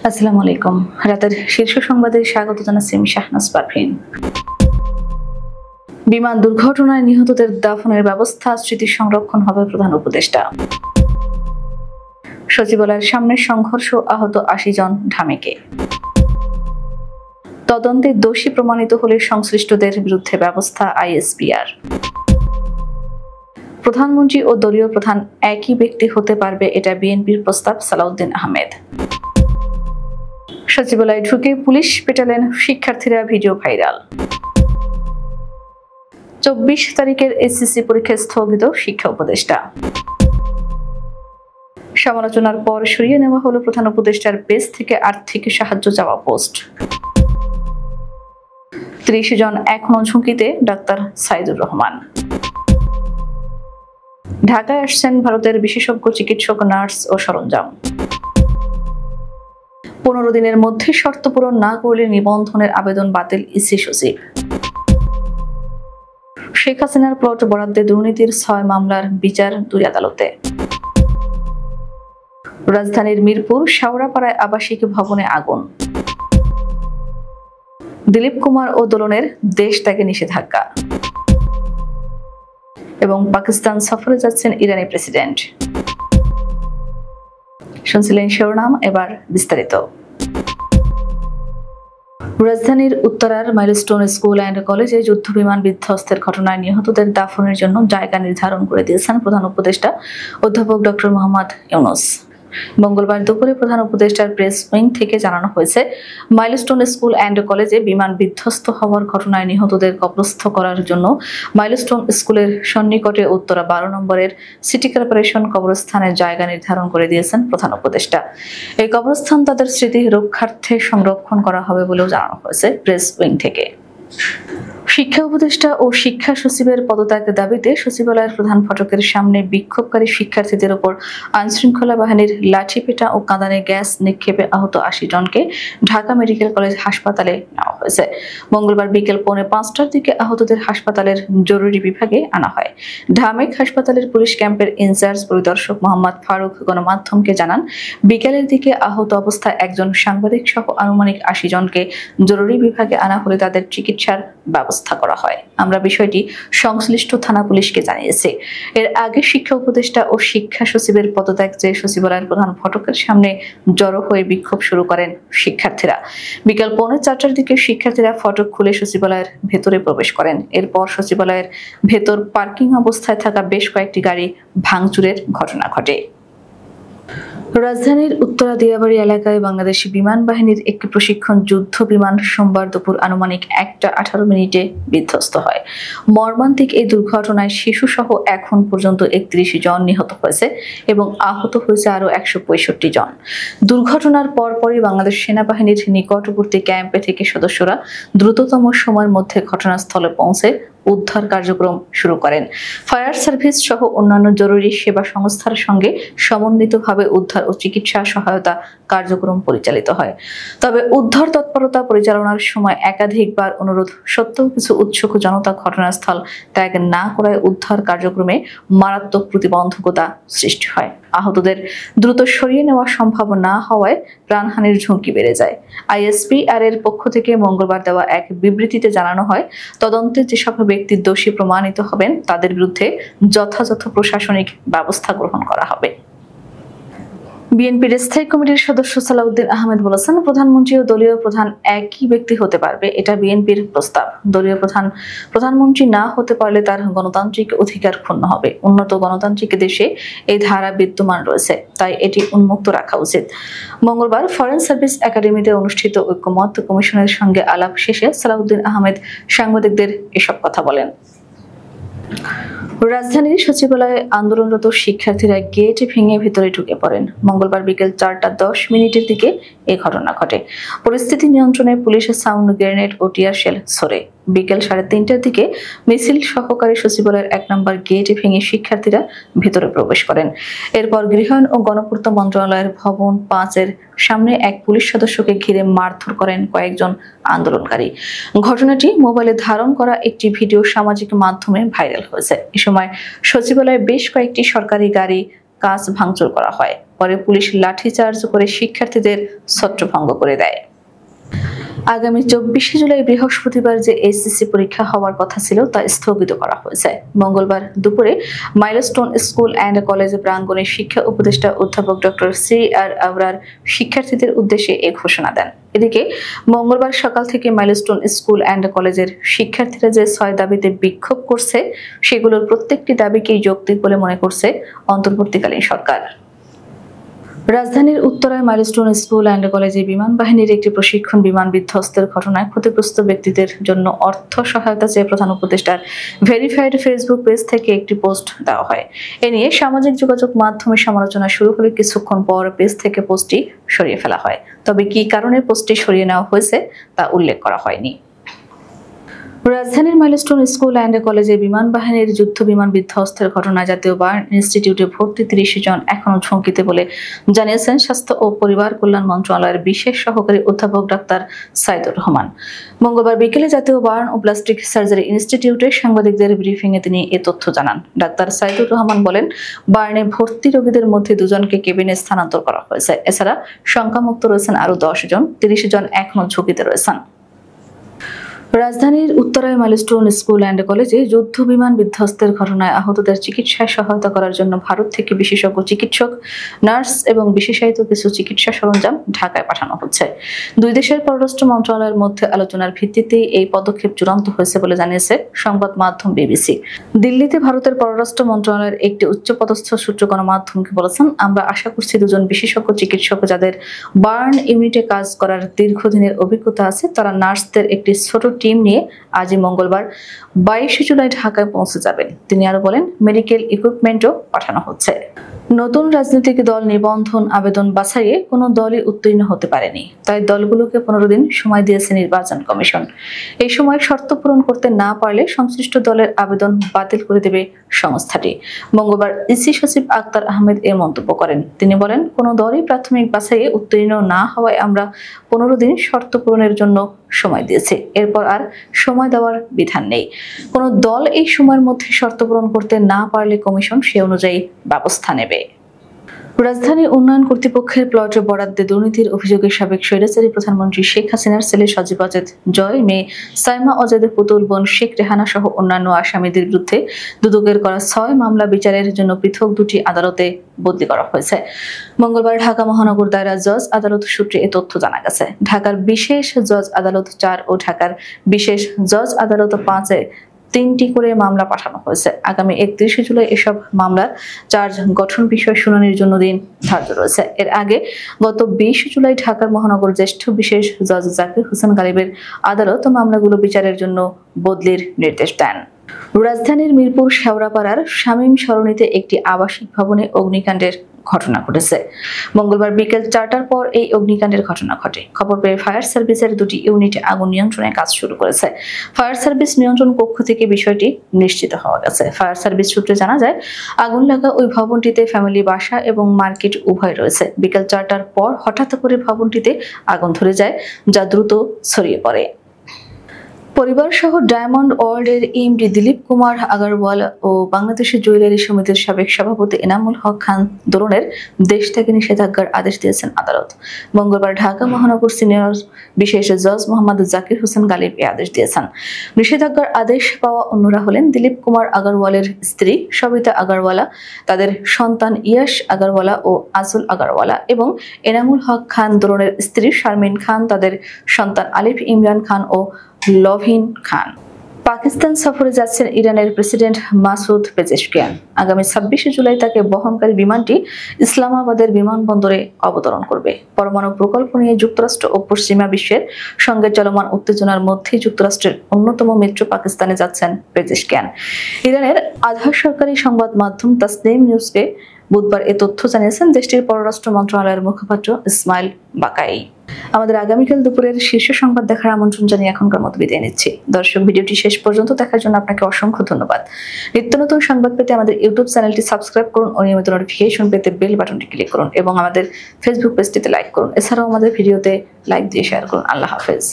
আসসালামু আলাইকুম। রাতের শীর্ষ সংবাদে স্বাগত জানাচ্ছি আমি শাহনাজ পারভীন। বিমান দুর্ঘটনায় নিহতদের দাফনের ব্যবস্থা স্মৃতি সংরক্ষণ হবে প্রধান উপদেষ্টা। সচিবালয়ের সামনে সংঘর্ষ, আহত ৮০ জন ঢামেকে। তদন্তে দোষী প্রমাণিত হলে সংশ্লিষ্টদের বিরুদ্ধে ব্যবস্থা আইএসপিআর। প্রধানমন্ত্রী ও দলীয় প্রধান একই ব্যক্তি হতে পারবে, এটা বিএনপির প্রস্তাব, সালাউদ্দিন আহমেদ। সচিবালয়ে ঢুকে পুলিশ পেটালেন শিক্ষার্থীরা, ভিডিও ভাইরাল। ২৪ তারিখের এসএসসি পরীক্ষা স্থগিত, শিক্ষা উপদেষ্টা। সমালোচনার পর সরিয়ে নেওয়া হলো প্রধান উপদেষ্টার পেজ থেকে আর্থিক সাহায্য চাওয়া পোস্ট। ৩০ জন এখনো ঝুঁকিতে, ডাক্তার সাইদুর রহমান। ঢাকায় আসছেন ভারতের বিশেষজ্ঞ চিকিৎসক, নার্স ও সরঞ্জাম। ১৫ দিনের মধ্যে শর্ত পূরণ না করলে নিবন্ধনের আবেদন বাতিল, ইসি সচিব। শেখ হাসিনার প্লট বরাদ্দে দুর্নীতির ৬ মামলার বিচার ২ আদালতে। রাজধানীর মিরপুর শাওরাপাড়ায় আবাসিক ভবনে আগুন। দিলীপ কুমার ও দোলনের দেশ ত্যাগে নিষেধাজ্ঞা। এবং পাকিস্তান সফরে যাচ্ছেন ইরানি প্রেসিডেন্ট। শুনছিলেন শিরোনাম, এবার বিস্তারিত। রাজধানীর উত্তরার মাইলস্টোন স্কুল অ্যান্ড কলেজে যুদ্ধবিমান বিধ্বস্তের ঘটনায় নিহতদের দাফনের জন্য জায়গা নির্ধারণ করে দিয়েছেন প্রধান উপদেষ্টা অধ্যাপক ডক্টর মোহাম্মদ ইউনূস। মঙ্গলবার দুপুরে প্রধান উপদেষ্টার প্রেস উইং থেকে জানানো হয়েছে, মাইলস্টোন স্কুল অ্যান্ড কলেজে বিমান বিধ্বস্ত হওয়ার ঘটনায় নিহতদের কবরস্থ করার জন্য মাইলস্টোন স্কুলের সন্নিকটে উত্তরা ১২ নম্বরের সিটি কর্পোরেশন কবরস্থানে জায়গা নির্ধারণ করে দিয়েছেন প্রধান উপদেষ্টা। এই কবরস্থান তাদের স্মৃতি রক্ষার্থে সংরক্ষণ করা হবে বলেও জানানো হয়েছে প্রেস উইং থেকে। শিক্ষা উপদেষ্টা ও শিক্ষা সচিবের পদত্যাগের দাবিতে সচিবালয়ের প্রধান ফটকের সামনে বিক্ষোভকারী শিক্ষার্থীদের উপর আইনশৃঙ্খলা বাহিনীর লাঠিপেটা ও কাঁদানে গ্যাস নিক্ষেপে আহত ৮০ জনকে ঢাকা মেডিকেল কলেজ হাসপাতালে নেওয়া হয়েছে। মঙ্গলবার বিকেল ৪:৩০টার দিকে আহতদের হাসপাতালের জরুরি বিভাগে আনা হয়। ঢামেক হাসপাতালের পুলিশ ক্যাম্পের ইনচার্জ পরিদর্শক মোহাম্মদ ফারুক গণমাধ্যমকে জানান, বিকেলের দিকে আহত অবস্থায় একজন সাংবাদিক সহ আনুমানিক ৮০ জনকে জরুরি বিভাগে আনা হলে তাদের চিকিৎসার ব্যবস্থা করা হয়। আমরা বিষয়টি সংশ্লিষ্ট থানা পুলিশকে জানিয়েছি। এর আগে শিক্ষা উপদেষ্টা ও শিক্ষা সচিবের পদত্যাগ চেয়ে সচিবালয়ের প্রধান ফটকের সামনে জড়ো হয়ে বিক্ষোভ শুরু করেন শিক্ষার্থীরা। বিকেল ৪:৩০টার দিকে শিক্ষার্থীরা ফটক খুলে সচিবালয়ের ভেতরে প্রবেশ করেন। এরপর সচিবালয়ের ভেতর পার্কিং অবস্থায় থাকা বেশ কয়েকটি গাড়ি ভাঙচুরের ঘটনা ঘটে। রাজধানীর উত্তরা দিয়াবাড়ি এলাকায় বাংলাদেশি বিমান বাহিনীর একটি প্রশিক্ষণ যুদ্ধ বিমান সোমবার দুপুর আনুমানিক ১:১৮ বিধ্বস্ত হয়। মর্মান্তিক এই দুর্ঘটনায় শিশুসহ এখন পর্যন্ত ৩১ জন নিহত হয়েছে এবং আহত হয়েছে আরও ১৬৫ জন। দুর্ঘটনার পরপরই বাংলাদেশ সেনাবাহিনীর নিকটবর্তী ক্যাম্পে থেকে সদস্যরা দ্রুততম সময়ের মধ্যে ঘটনাস্থলে পৌঁছে উদ্ধার কার্যক্রম শুরু করেন। ফায়ার সার্ভিস সহ অন্যান্য জরুরি সেবা সংস্থার সঙ্গে সমন্বিতভাবে উদ্ধার ও চিকিৎসা সহায়তা কার্যক্রম পরিচালিত হয়। তবে উদ্ধার তৎপরতা পরিচালনার সময় একাধিকবার অনুরোধ সত্ত্বেও কিছু উৎসুক জনতা ঘটনাস্থল ত্যাগ না করায় উদ্ধার কার্যক্রমে মারাত্মক প্রতিবন্ধকতা সৃষ্টি হয়। আহতদের দ্রুত সরিয়ে নেওয়া সম্ভব না হওয়ায় প্রাণহানির ঝুঁকি বেড়ে যায়। আইএসপিআর এর পক্ষ থেকে মঙ্গলবার দেওয়া এক বিবৃতিতে জানানো হয়, তদন্তে যেসব ব্যক্তি দোষী প্রমাণিত হবেন তাদের বিরুদ্ধে যথাযথ প্রশাসনিক ব্যবস্থা গ্রহণ করা হবে। বিএনপির স্থায়ী কমিটির সদস্য সালাউদ্দিন আহমেদ বলেছেন, প্রধানমন্ত্রী ও দলীয় প্রধান একই ব্যক্তি হতে পারবে, এটা বিএনপির প্রস্তাব। দলীয় প্রধানমন্ত্রী না হতে পারলে তার গণতান্ত্রিক অধিকার ক্ষুণ্ণ হবে। উন্নত গণতান্ত্রিক দেশে এই ধারা বিদ্যমান রয়েছে, তাই এটি উন্মুক্ত রাখা উচিত। মঙ্গলবার ফরেন সার্ভিস একাডেমিতে অনুষ্ঠিত ঐক্যমত্য কমিশনের সঙ্গে আলাপ শেষে সালাউদ্দিন আহমেদ সাংবাদিকদের এসব কথা বলেন। রাজধানীর সচিবালয়ে আন্দোলনরত শিক্ষার্থীরা গেট ভেঙে ভিতরে ঢুকে পড়েন। মঙ্গলবার বিকেল ৪:১০ দিকে এই ঘটনা ঘটে। পরিস্থিতি নিয়ন্ত্রণে পুলিশ সাউন্ড গ্রেনেড ও টিয়ার শেল ছোড়ে। বিকেল ৩:৩০টার দিকে মিছিল সহকারে সচিবালয়ের ১ নম্বর গেট ভেঙে শিক্ষার্থীরা ভেতরে প্রবেশ করেন। এরপর গৃহায়ণ ও গণপূর্ত মন্ত্রণালয়ের ভবন ৫-এর সামনে এক পুলিশ সদস্যকে ঘিরে মারধর করেন কয়েকজন আন্দোলনকারী। ঘটনাটি মোবাইলে ধারণ করা একটি ভিডিও সামাজিক মাধ্যমে ভাইরাল হয়েছে। এ সময় সচিবালয়ে বেশ কয়েকটি সরকারি গাড়ি কাঁচ ভাঙচুর করা হয়। পরে পুলিশ লাঠিচার্জ করে শিক্ষার্থীদের ছত্রভঙ্গ করে দেয়। আগামী 24শে জুলাই বৃহস্পতিবার যে এইচএসসি পরীক্ষা হওয়ার কথা ছিল তা স্থগিত করা হয়েছে। মঙ্গলবার দুপুরে মাইলস্টোন স্কুল অ্যান্ড কলেজ প্রাঙ্গণে শিক্ষা উপদেষ্টা অধ্যাপক ডক্টর CR আবরার শিক্ষার্থীদের উদ্দেশ্যে এই ঘোষণা দেন। এদিকে মঙ্গলবার সকাল থেকে মাইলস্টোন স্কুল অ্যান্ড কলেজের শিক্ষার্থীরা যে 6 দাবিতে বিক্ষোভ করছে সেগুলোর প্রত্যেকটি দাবিকেই যৌক্তিক বলে মনে করছে অন্তর্বর্তীকালীন সরকার। রাজধানীর উত্তরায় মাইলস্টোন স্কুল অ্যান্ড কলেজে বিমান বাহিনীর একটি প্রশিক্ষণ বিমান বিধ্বস্তের ঘটনায় ক্ষতিগ্রস্ত ব্যক্তিদের জন্য অর্থ সহায়তা চেয়ে প্রধান উপদেষ্টার ভেরিফাইড ফেসবুক পেজ থেকে একটি পোস্ট দেওয়া হয়। এ নিয়ে সামাজিক যোগাযোগ মাধ্যমে সমালোচনা শুরু হলে কিছুক্ষণ পর পেজ থেকে পোস্টটি সরিয়ে ফেলা হয়। তবে কী কারণে পোস্টটি সরিয়ে নেওয়া হয়েছে তা উল্লেখ করা হয়নি। রাজধানীর মাইলস্টোন স্কুল অ্যান্ড কলেজে বিমান বাহিনীর যুদ্ধ বিমান বিধ্বস্তের ঘটনায় জাতীয় বার্ন ইনস্টিটিউটে ভর্তি 30 জন এখনও ঝুঁকিতে বলে জানিয়েছেন স্বাস্থ্য ও পরিবার কল্যাণ মন্ত্রণালয়ের বিশেষ সহকারী অধ্যাপক ডাক্তার সাইদুর রহমান। মঙ্গলবার বিকেলে জাতীয় বার্ন ও প্লাস্টিক সার্জারি ইনস্টিটিউটে সাংবাদিকদের ব্রিফিংয়ে তিনি এ তথ্য জানান। ডাক্তার সাইদুর রহমান বলেন, বার্নে ভর্তি রোগীদের মধ্যে 2 জনকে কেবিনে স্থানান্তর করা হয়েছে। এছাড়া সংখ্যামুক্ত রয়েছেন আরও 10 জন, 30 জন এখনও ঝুঁকিতে রয়েছেন। রাজধানীর উত্তরায় মাইলস্টোন স্কুল অ্যান্ড কলেজে যুদ্ধ বিমান বিধ্বস্তের ঘটনায় আহতদের চিকিৎসায় সহায়তা করার জন্য ভারত থেকে বিশেষজ্ঞ চিকিৎসক, নার্স এবং বিশেষায়িত কিছু চিকিৎসা সরঞ্জাম ঢাকায় পাঠানো হচ্ছে। 2 দেশের পররাষ্ট্র মন্ত্রণালয়ের মধ্যে আলোচনার ভিত্তিতেই এই পদক্ষেপ চূড়ান্ত হয়েছে বলে জানিয়েছে সংবাদ মাধ্যম BBC। দিল্লিতে ভারতের পররাষ্ট্র মন্ত্রণালয়ের একটি উচ্চপদস্থ সূত্র গণমাধ্যমকে বলেছেন, আমরা আশা করছি 2 জন বিশেষজ্ঞ চিকিৎসক যাদের বার্ন ইউনিটে কাজ করার দীর্ঘদিনের অভিজ্ঞতা আছে তারা নার্সদের একটি ছোট টিম নিয়ে আজই মঙ্গলবার 22শে জুলাই ঢাকায় পৌঁছে যাবেন। তিনি আরো বলেন, মেডিকেল ইকুইপমেন্টও পাঠানো হচ্ছে। নতুন রাজনৈতিক দল নিবন্ধন আবেদন বাছাইয়ে কোনো দলই উত্তীর্ণ হতে পারেনি, তাই দলগুলোকে 15 দিন সময় দিয়েছে নির্বাচন কমিশন। এই সময় শর্ত পূরণ করতে না পারলে সংশ্লিষ্ট দলের আবেদন বাতিল করে দেবে সংস্থাটি। মঙ্গলবার ইসি সচিব আক্তার আহমেদ এ মন্তব্য করেন। তিনি বলেন, কোনো দলই প্রাথমিক বাছাইয়ে উত্তীর্ণ না হওয়ায় আমরা 15 দিন শর্ত পূরণের জন্য সময় দিয়েছি। এরপর আর সময় দেওয়ার বিধান নেই। কোনো দল এই সময়ের মধ্যে শর্ত পূরণ করতে না পারলে কমিশন সে অনুযায়ী ব্যবস্থা নেবে। রাজধানী উন্নয়ন কর্তৃপক্ষের প্লট বরাদ্দে দুর্নীতির অভিযোগে সাবেক স্বৈরাচারী প্রধানমন্ত্রী শেখ হাসিনার ছেলে সজীব অজেদ জয়, মেয়ে সাইমা অজেদের পুতুল বোন শেখ রেহানা সহ অন্যান্য আসামিদের বিরুদ্ধে দুদকের করা 6 মামলা বিচারের জন্য পৃথক 2টি আদালতে বদলি করা হয়েছে। মঙ্গলবার ঢাকা মহানগর দায়রা জজ আদালত সূত্রে এ তথ্য জানা গেছে। ঢাকার বিশেষ জজ আদালত 4 ও ঢাকার বিশেষ জজ আদালত 5-এ 3টি করে মামলা পাঠানো হয়েছে। আগামী 31শে জুলাই এসব মামলার চার্জ গঠন বিষয় শুনানির জন্য দিন ধার্য রয়েছে। এর আগে গত 20 জুলাই ঢাকার মহানগর জ্যেষ্ঠ বিশেষ জজ জাকির হোসেন গালিবের আদালত মামলাগুলো বিচারের জন্য বদলির নির্দেশ দেন। রাজধানীর মিরপুর শেওড়াপাড়ার শামীম সরণিতে একটি আবাসিক ভবনে অগ্নিকাণ্ডের ঘটনা ঘটেছে। মঙ্গলবার বিকেল 4টার পর এই অগ্নিকাণ্ডের ঘটনা ঘটে। খবর পেয়ে ফায়ার সার্ভিসের 2টি ইউনিট আগুন নিয়ন্ত্রণে কাজ শুরু করেছে। ফায়ার সার্ভিস নিয়ন্ত্রণ কক্ষ থেকে বিষয়টি নিশ্চিত হওয়া গেছে। ফায়ার সার্ভিস সূত্রে জানা যায়, আগুন লাগা ওই ভবনটিতে ফ্যামিলি বাসা এবং মার্কেট উভয় রয়েছে। বিকেল 4টার পর হঠাৎ করে ভবনটিতে আগুন ধরে যায়, যা দ্রুত ছড়িয়ে পড়ে। পরিবার সহ ডায়মন্ড ওয়ার্ল্ডের এমডি দিলীপ কুমার আগারওয়াল ও বাংলাদেশের জুয়েলারি সমিতির সাবেক সভাপতি এনামুল হক খান দোলনের দেশ থেকে নিষেধাজ্ঞার আদেশ দিয়েছেন আদালত। মঙ্গলবার ঢাকা মহানগর সিনিয়র বিশেষ জজ মোহাম্মদ জাকির হোসেন গালিব এ আদেশ দিয়েছেন। নিষেধাজ্ঞার আদেশ পাওয়া অন্যরা হলেন দিলীপ কুমার আগারওয়ালের স্ত্রী সবিতা আগারওয়ালা, তাদের সন্তান ইয়াশ আগারওয়ালা ও আজল আগারওয়ালা এবং এনামুল হক খান দোলনের স্ত্রী শারমিন খান, তাদের সন্তান আলিফ ইমরান খান ও লভিন খান। পাকিস্তান সফরে যাচ্ছেন ইরানের প্রেসিডেন্ট মাসুদ পেজেশকিয়ান। আগামী 26শে জুলাই তাকে বহনকারী বিমানটি ইসলামাবাদের বিমানবন্দরে অবতরণ করবে। পরমাণু প্রকল্প নিয়ে যুক্তরাষ্ট্র ও পশ্চিমা বিশ্বের সঙ্গে চলমান উত্তেজনার মধ্যে যুক্তরাষ্ট্রের অন্যতম মিত্র পাকিস্তানে যাচ্ছেন পেজেশকিয়ান। ইরানের আধা সরকারি সংবাদ মাধ্যম তাসনিম নিউজকে বুধবার এ তথ্য জানিয়েছেন দেশটির পররাষ্ট্র মন্ত্রণালয়ের মুখপাত্র ইসমাইল বাকাই। আমাদের আগামীকাল দুপুরের শীর্ষ সংবাদ দেখার আমন্ত্রণ জানিয়ে এখনকার মতো বিদায় নিচ্ছি। দর্শক, ভিডিওটি শেষ পর্যন্ত দেখার জন্য আপনাকে অসংখ্য ধন্যবাদ। নিত্য নতুন সংবাদ পেতে আমাদের ইউটিউব চ্যানেলটি সাবস্ক্রাইব করুন ও নিয়মিত নোটিফিকেশন পেতে বেল বাটনটি ক্লিক করুন এবং আমাদের ফেসবুক পেজটিতে লাইক করুন। এছাড়াও আমাদের ভিডিওতে লাইক দিয়ে শেয়ার করুন। আল্লাহ হাফেজ।